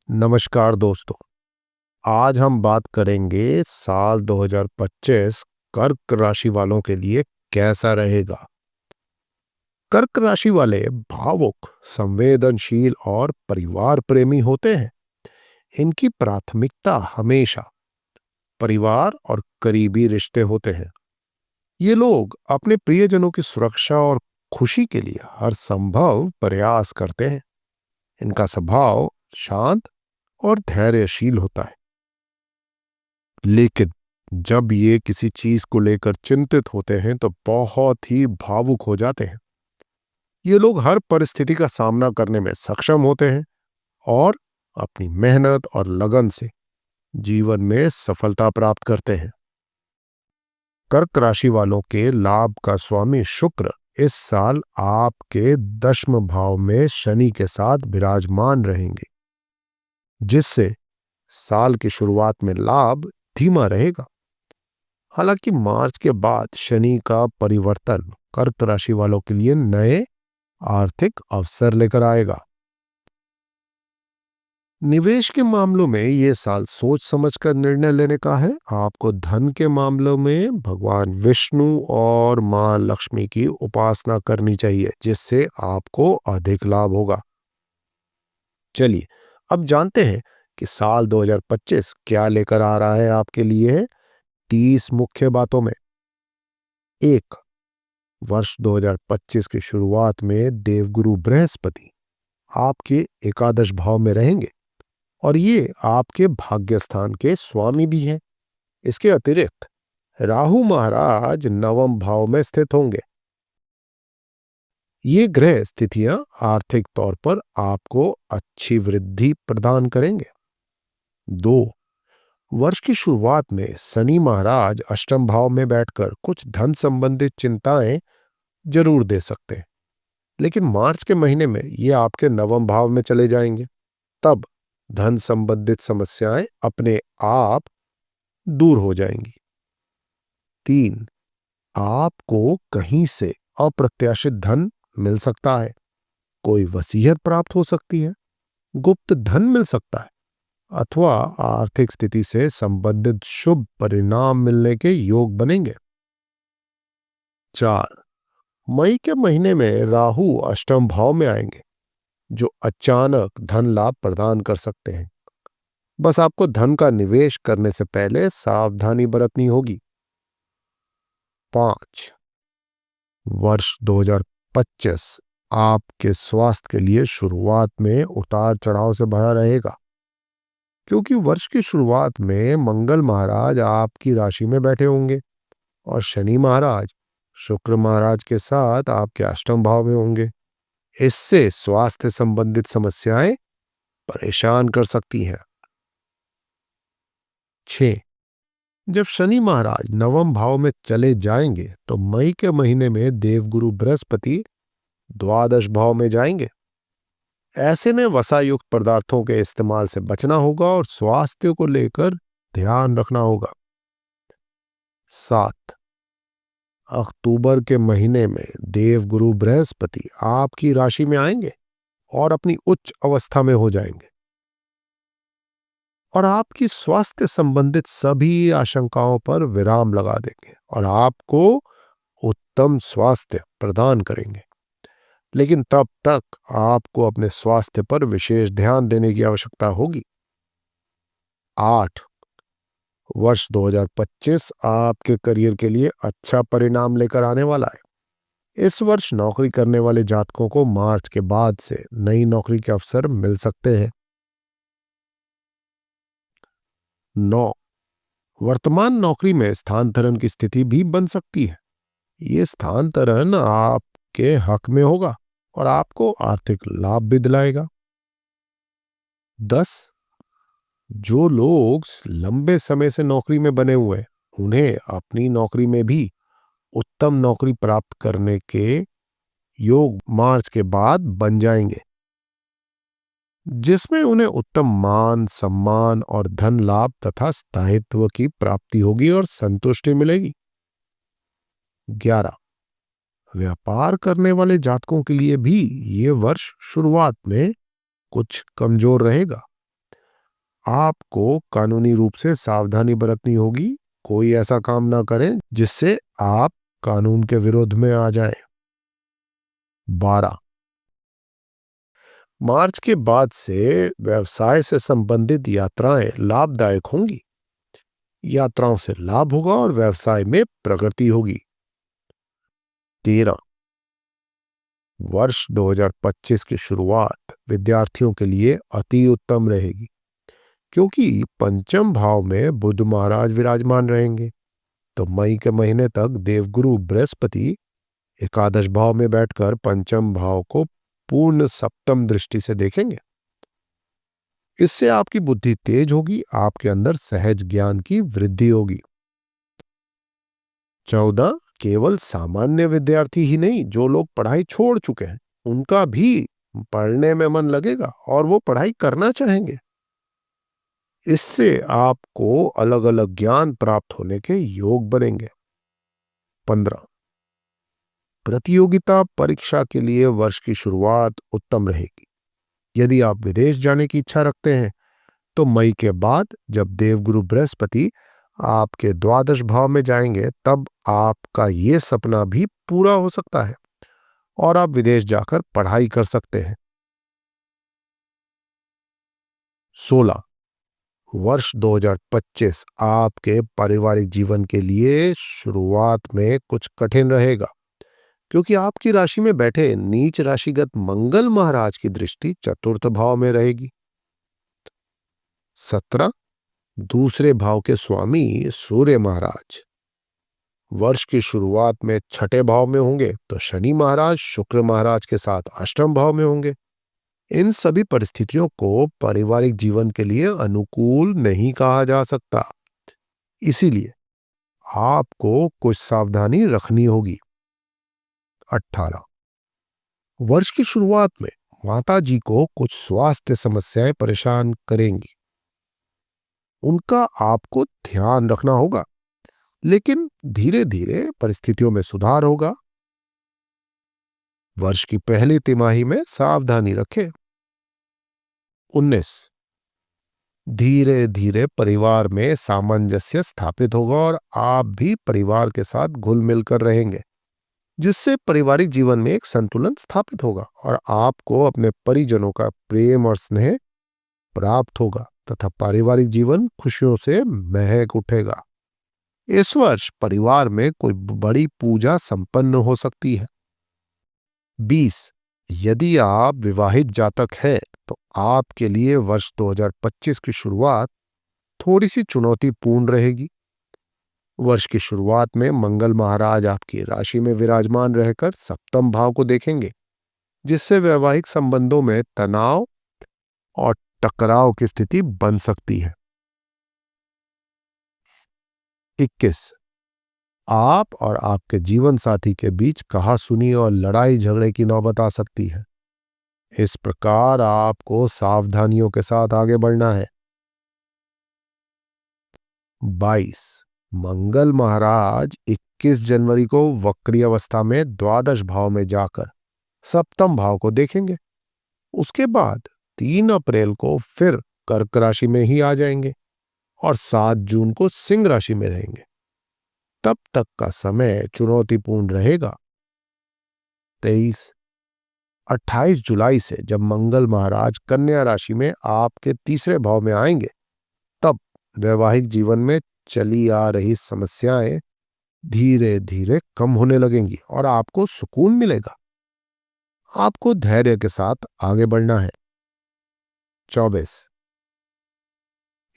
नमस्कार दोस्तों। आज हम बात करेंगे साल 2025 कर्क राशि वालों के लिए कैसा रहेगा। कर्क राशि वाले भावुक, संवेदनशील और परिवार प्रेमी होते हैं। इनकी प्राथमिकता हमेशा परिवार और करीबी रिश्ते होते हैं। ये लोग अपने प्रियजनों की सुरक्षा और खुशी के लिए हर संभव प्रयास करते हैं। इनका स्वभाव शांत और धैर्यशील होता है, लेकिन जब ये किसी चीज को लेकर चिंतित होते हैं तो बहुत ही भावुक हो जाते हैं। ये लोग हर परिस्थिति का सामना करने में सक्षम होते हैं और अपनी मेहनत और लगन से जीवन में सफलता प्राप्त करते हैं। कर्क राशि वालों के लाभ का स्वामी शुक्र इस साल आपके दशम भाव में शनि के साथ विराजमान रहेंगे, जिससे साल की शुरुआत में लाभ धीमा रहेगा। हालांकि मार्च के बाद शनि का परिवर्तन कर्क राशि वालों के लिए नए आर्थिक अवसर लेकर आएगा। निवेश के मामलों में ये साल सोच समझकर निर्णय लेने का है। आपको धन के मामलों में भगवान विष्णु और मां लक्ष्मी की उपासना करनी चाहिए, जिससे आपको अधिक लाभ होगा। चलिए अब जानते हैं कि साल 2025 क्या लेकर आ रहा है आपके लिए। 30 मुख्य बातों में। एक, वर्ष 2025 की शुरुआत में देवगुरु बृहस्पति आपके एकादश भाव में रहेंगे और ये आपके भाग्य स्थान के स्वामी भी हैं। इसके अतिरिक्त राहु महाराज नवम भाव में स्थित होंगे। ये ग्रह स्थितियां आर्थिक तौर पर आपको अच्छी वृद्धि प्रदान करेंगे। दो, वर्ष की शुरुआत में शनि महाराज अष्टम भाव में बैठकर कुछ धन संबंधित चिंताएं जरूर दे सकते हैं, लेकिन मार्च के महीने में ये आपके नवम भाव में चले जाएंगे। तब धन संबंधित समस्याएं अपने आप दूर हो जाएंगी। तीन, आपको कहीं से अप्रत्याशित धन मिल सकता है। कोई वसीयत प्राप्त हो सकती है, गुप्त धन मिल सकता है अथवा आर्थिक स्थिति से संबंधित शुभ परिणाम मिलने के योग बनेंगे। चार, मई के महीने में राहु अष्टम भाव में आएंगे, जो अचानक धन लाभ प्रदान कर सकते हैं। बस आपको धन का निवेश करने से पहले सावधानी बरतनी होगी। 5, वर्ष 2025 आपके स्वास्थ्य के लिए शुरुआत में उतार चढ़ाव से भरा रहेगा, क्योंकि वर्ष की शुरुआत में मंगल महाराज आपकी राशि में बैठे होंगे और शनि महाराज शुक्र महाराज के साथ आपके अष्टम भाव में होंगे। इससे स्वास्थ्य संबंधित समस्याएं परेशान कर सकती हैं। 6, जब शनि महाराज नवम भाव में चले जाएंगे तो मई के महीने में देवगुरु बृहस्पति द्वादश भाव में जाएंगे। ऐसे में वसायुक्त पदार्थों के इस्तेमाल से बचना होगा और स्वास्थ्य को लेकर ध्यान रखना होगा। 7, अक्टूबर के महीने में देवगुरु बृहस्पति आपकी राशि में आएंगे और अपनी उच्च अवस्था में हो जाएंगे और आपकी स्वास्थ्य संबंधित सभी आशंकाओं पर विराम लगा देंगे और आपको उत्तम स्वास्थ्य प्रदान करेंगे। लेकिन तब तक आपको अपने स्वास्थ्य पर विशेष ध्यान देने की आवश्यकता होगी। 8, वर्ष 2025 आपके करियर के लिए अच्छा परिणाम लेकर आने वाला है। इस वर्ष नौकरी करने वाले जातकों को मार्च के बाद से नई नौकरी के अवसर मिल सकते हैं। 9, वर्तमान नौकरी में स्थानांतरण की स्थिति भी बन सकती है। ये स्थानांतरण आपके हक में होगा और आपको आर्थिक लाभ भी दिलाएगा। 10, जो लोग लंबे समय से नौकरी में बने हुए हैं, उन्हें अपनी नौकरी में भी उत्तम नौकरी प्राप्त करने के योग मार्च के बाद बन जाएंगे, जिसमें उन्हें उत्तम मान सम्मान और धन लाभ तथा स्थायित्व की प्राप्ति होगी और संतुष्टि मिलेगी। 11, व्यापार करने वाले जातकों के लिए भी ये वर्ष शुरुआत में कुछ कमजोर रहेगा। आपको कानूनी रूप से सावधानी बरतनी होगी। कोई ऐसा काम ना करें जिससे आप कानून के विरोध में आ जाएं। 12, मार्च के बाद से व्यवसाय से संबंधित यात्राएं लाभदायक होंगी। यात्राओं से लाभ होगा और व्यवसाय में प्रगति होगी। 13, वर्ष 2025 की शुरुआत विद्यार्थियों के लिए अति उत्तम रहेगी, क्योंकि पंचम भाव में बुध महाराज विराजमान रहेंगे। तो मई के महीने तक देवगुरु बृहस्पति एकादश भाव में बैठकर पंचम भाव को पूर्ण सप्तम दृष्टि से देखेंगे। इससे आपकी बुद्धि तेज होगी, आपके अंदर सहज ज्ञान की वृद्धि होगी। 14, केवल सामान्य विद्यार्थी ही नहीं, जो लोग पढ़ाई छोड़ चुके हैं उनका भी पढ़ने में मन लगेगा और वो पढ़ाई करना चाहेंगे। इससे आपको अलग अलग ज्ञान प्राप्त होने के योग बनेंगे। 15, प्रतियोगिता परीक्षा के लिए वर्ष की शुरुआत उत्तम रहेगी। यदि आप विदेश जाने की इच्छा रखते हैं तो मई के बाद जब देवगुरु बृहस्पति आपके द्वादश भाव में जाएंगे तब आपका ये सपना भी पूरा हो सकता है और आप विदेश जाकर पढ़ाई कर सकते हैं। 16, वर्ष 2025 आपके पारिवारिक जीवन के लिए शुरुआत में कुछ कठिन रहेगा, क्योंकि आपकी राशि में बैठे नीच राशिगत मंगल महाराज की दृष्टि चतुर्थ भाव में रहेगी। 17, दूसरे भाव के स्वामी सूर्य महाराज वर्ष की शुरुआत में छठे भाव में होंगे, तो शनि महाराज शुक्र महाराज के साथ अष्टम भाव में होंगे। इन सभी परिस्थितियों को पारिवारिक जीवन के लिए अनुकूल नहीं कहा जा सकता, इसीलिए आपको कुछ सावधानी रखनी होगी। 18, वर्ष की शुरुआत में माता जी को कुछ स्वास्थ्य समस्याएं परेशान करेंगी, उनका आपको ध्यान रखना होगा, लेकिन धीरे धीरे परिस्थितियों में सुधार होगा। वर्ष की पहली तिमाही में सावधानी रखें। 19, धीरे धीरे परिवार में सामंजस्य स्थापित होगा और आप भी परिवार के साथ घुल मिल कर रहेंगे, जिससे पारिवारिक जीवन में एक संतुलन स्थापित होगा और आपको अपने परिजनों का प्रेम और स्नेह प्राप्त होगा तथा पारिवारिक जीवन खुशियों से महक उठेगा। इस वर्ष परिवार में कोई बड़ी पूजा संपन्न हो सकती है। 20, यदि आप विवाहित जातक हैं तो आपके लिए वर्ष 2025 की शुरुआत थोड़ी सी चुनौतीपूर्ण रहेगी। वर्ष की शुरुआत में मंगल महाराज आपकी राशि में विराजमान रहकर सप्तम भाव को देखेंगे, जिससे वैवाहिक संबंधों में तनाव और टकराव की स्थिति बन सकती है। 21, आप और आपके जीवन साथी के बीच कहासुनी और लड़ाई झगड़े की नौबत आ सकती है। इस प्रकार आपको सावधानियों के साथ आगे बढ़ना है। 22, मंगल महाराज 21 जनवरी को वक्री अवस्था में द्वादश भाव में जाकर सप्तम भाव को देखेंगे। उसके बाद 3 अप्रैल को फिर कर्क राशि में ही आ जाएंगे और 7 जून को सिंह राशि में रहेंगे। तब तक का समय चुनौतीपूर्ण रहेगा। 23, 28 जुलाई से जब मंगल महाराज कन्या राशि में आपके तीसरे भाव में आएंगे तब वैवाहिक जीवन में चली आ रही समस्याएं धीरे धीरे कम होने लगेंगी और आपको सुकून मिलेगा। आपको धैर्य के साथ आगे बढ़ना है। 24,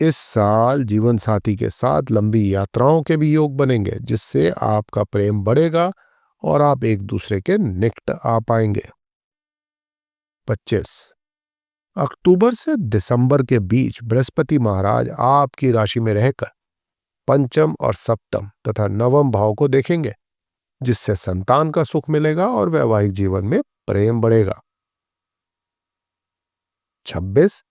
इस साल जीवन साथी के साथ लंबी यात्राओं के भी योग बनेंगे, जिससे आपका प्रेम बढ़ेगा और आप एक दूसरे के निकट आ पाएंगे। 25, अक्टूबर से दिसंबर के बीच बृहस्पति महाराज आपकी राशि में रहकर पंचम और सप्तम तथा नवम भाव को देखेंगे, जिससे संतान का सुख मिलेगा और वैवाहिक जीवन में प्रेम बढ़ेगा। 26,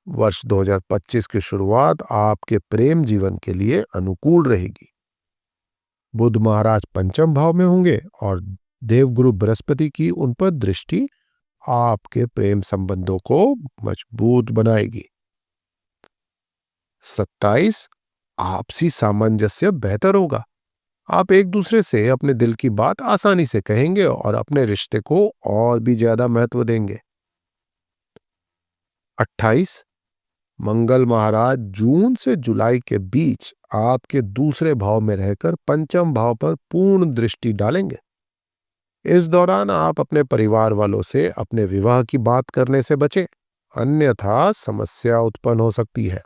वर्ष 2025 की शुरुआत आपके प्रेम जीवन के लिए अनुकूल रहेगी। बुध महाराज पंचम भाव में होंगे और देवगुरु बृहस्पति की उन पर दृष्टि आपके प्रेम संबंधों को मजबूत बनाएगी। 27 आपसी सामंजस्य बेहतर होगा। आप एक दूसरे से अपने दिल की बात आसानी से कहेंगे और अपने रिश्ते को और भी ज्यादा महत्व देंगे। 28 मंगल महाराज जून से जुलाई के बीच आपके दूसरे भाव में रहकर पंचम भाव पर पूर्ण दृष्टि डालेंगे। इस दौरान आप अपने परिवार वालों से अपने विवाह की बात करने से बचें, अन्यथा समस्या उत्पन्न हो सकती है।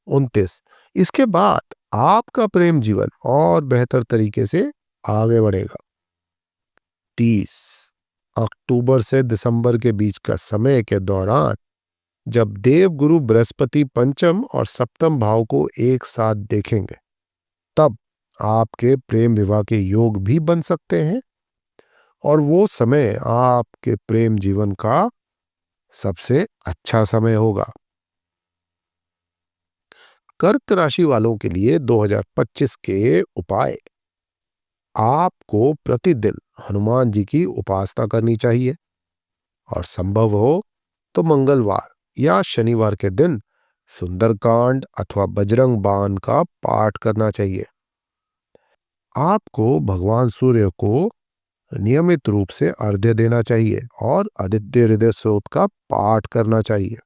29 इसके बाद आपका प्रेम जीवन और बेहतर तरीके से आगे बढ़ेगा। 30 अक्टूबर से दिसंबर के बीच का समय के दौरान जब देवगुरु बृहस्पति पंचम और सप्तम भाव को एक साथ देखेंगे, तब आपके प्रेम विवाह के योग भी बन सकते हैं और वो समय आपके प्रेम जीवन का सबसे अच्छा समय होगा। कर्क राशि वालों के लिए 2025 के उपाय। आपको प्रतिदिन हनुमान जी की उपासना करनी चाहिए और संभव हो तो मंगलवार या शनिवार के दिन सुंदरकांड अथवा बजरंग बाण का पाठ करना चाहिए। आपको भगवान सूर्य को नियमित रूप से अर्घ्य देना चाहिए और आदित्य हृदय स्तोत्र का पाठ करना चाहिए।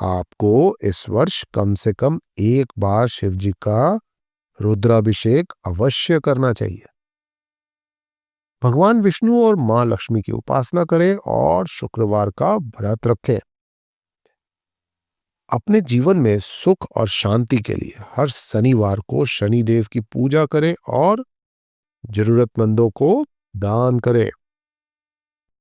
आपको इस वर्ष कम से कम एक बार शिव जी का रुद्राभिषेक अवश्य करना चाहिए। भगवान विष्णु और मां लक्ष्मी की उपासना करें और शुक्रवार का व्रत रखें। अपने जीवन में सुख और शांति के लिए हर शनिवार को शनिदेव की पूजा करें और जरूरतमंदों को दान करें।